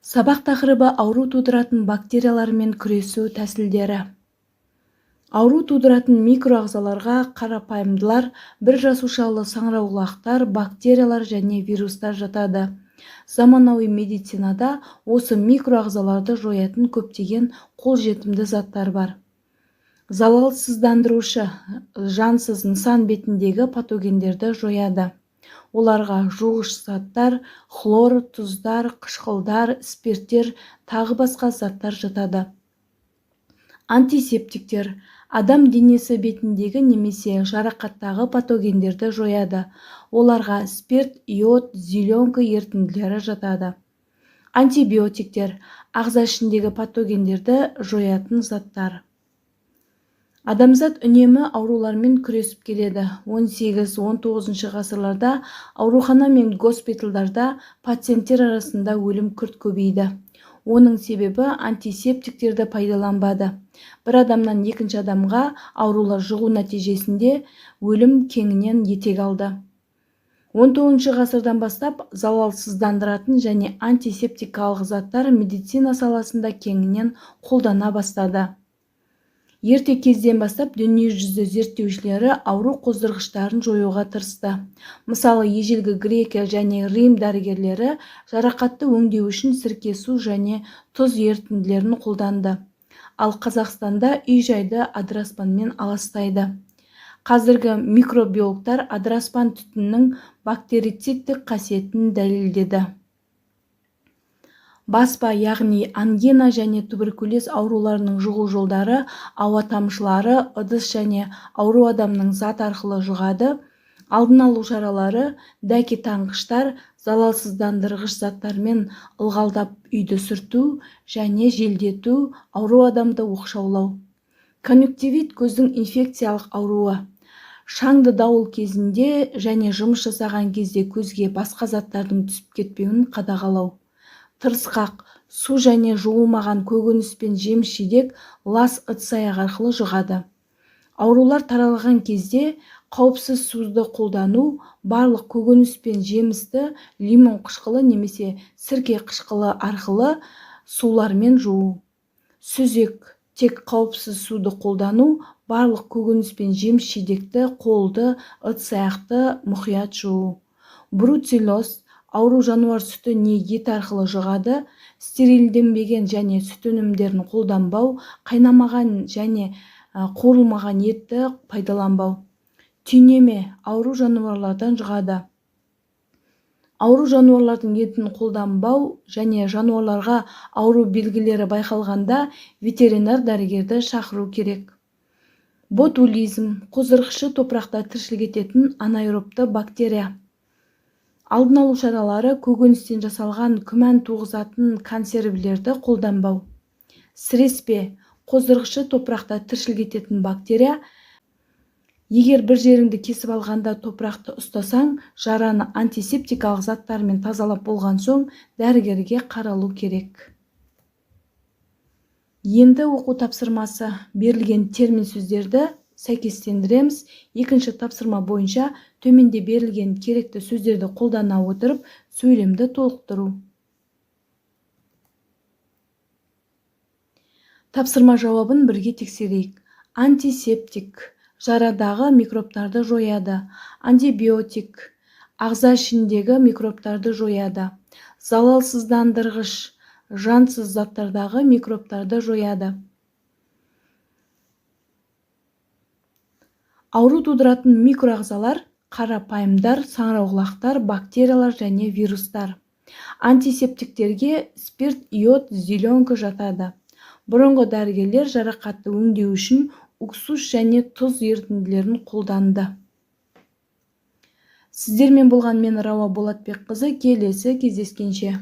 Сабақ тақырыбы ауру тудыратын бактериялармен күресу тәсілдері. Ауру тудыратын микроағзаларға қарапайымдылар, бір жасушалы саңырауқұлақтар, бактериялар және вирустар жатады. Заманауи медицинада осы микроағзаларды жоятын көптеген қолжетімді заттар бар. Залалсыздандырушы жансыз нысан бетіндегі патогендерді жояды. Оларға жуғыш заттар, хлор, тұздар, қышқылдар, спирттер, тағы басқа заттар жатады. Антисептиктер адам денесі бетіндегі немесе жарақаттағы патогендерді жояды. Оларға спирт, йод, зеленка ерітінділері жатады. Антибиотиктер ағза ішіндегі патогендерді жоятын заттар. Адамзат үнемі аурулармен күресіп келеді. 18-19 ғасырларда аурухана мен госпитальдарда пациенттер арасында өлім күрт көбейді. Оның себебі антисептиктерді пайдаланбады. Бір адамнан екінші адамға аурулар жұғу нәтижесінде өлім кеңінен етек алды. 19 ғасырдан бастап залалсыздандыратын және антисептикалық заттар медицина саласында кеңінен қолдана бастады. Ерте кезден бастап дүниежүзі зерттеушілері ауру қоздырғыштарын жоюға тырысты. Мысалы, ежелгі Грекия және Рим дәрігерлері жарақатты өңдеу үшін сірке су және тұз ерітінділерін қолданды. Ал Қазақстанда үй-жайды адыраспанмен аластайды. Қазіргі микробиологтар адыраспан түтіннің бактерицидтік қасиетін дәлелдеді. Баспа, яғни ангина және туберкулез ауруларының жұғу жолдары ауа тамшылары, ыдыс және ауру адамның зат арқылы жұғады. Алдын алу шаралары дәке таңғыштар, залалсыздандырғыш заттармен ылғалдап үйді сүрту және желдету, ауру адамды оқшаулау. Конъюнктивит көздің инфекциялық ауруы. Шаңды дауыл кезінде және жұмыс жасаған кезде көзге басқа заттардың түсіп кетпеуін қадағалау. Тырысқақ, су және жуылмаған көкөніс пен жеміс-жидек лас ыдыс-аяқ арқылы жұғады. Аурулар таралған кезде қауіпсіз суды қолдану, барлық көкөніс пен жемісті лимон қышқылы немесе сірке қышқылы арқылы сулармен жуу. Сүзек, тек қауіпсіз суды қолдану, барлық көкөніс пен жеміс-жидекті, қолды, ыдыс-аяқты мұқият жуу. Бруцеллез ауру жануар сүті не ет арқылы жұғады. Стерилденбеген және сүт өнімдерін қолданбау, қайнамаған және қуырылмаған етті пайдаланбау. Түйнеме ауру жануарлардан жұғады. Ауру жануарлардың етін қолданбау және жануарларға ауру белгілері байқалғанда ветеринар дәрігерді шақыру керек. Ботулизм қоздырғышы топырақта тіршілік ететін анаэробты бактерия. Алдын алу шаралары көкөністен жасалған күмән туғызатын консервілерді қолданбау. Сіреспе қоздырғышы топырақта тіршілік ететін бактерия. Егер бір жеріңді кесіп алғанда топырақты ұстасаң, жараны антисептикалық заттармен тазалап болған соң дәрігерге қаралу керек. Енді оқу тапсырмасы. Берілген термин сөздерді сәйкестендіреміз. Екінші тапсырма бойынша төменде берілген керекті сөздерді қолдана отырып, сөйлемді толықтыру. Тапсырма жауабын бірге тексерейік. Антисептик жарадағы микробтарды жояды. Антибиотик ағза ішіндегі микробтарды жояды. Залалсыздандырғыш жансыз заттардағы микробтарды жояды. Ауру тудыратын микроағзалар қарапайымдар, саңырауқұлақтар, бактериялар және вирустар. Антисептиктерге спирт, йод, зеленка жатады. Бұрынғы дәрігерлер жарақатты өңдеу үшін уксус және тұз ерітінділерін қолданды. Сіздермен болған мен Рауа Болатбекқызы, келесі кездескенше.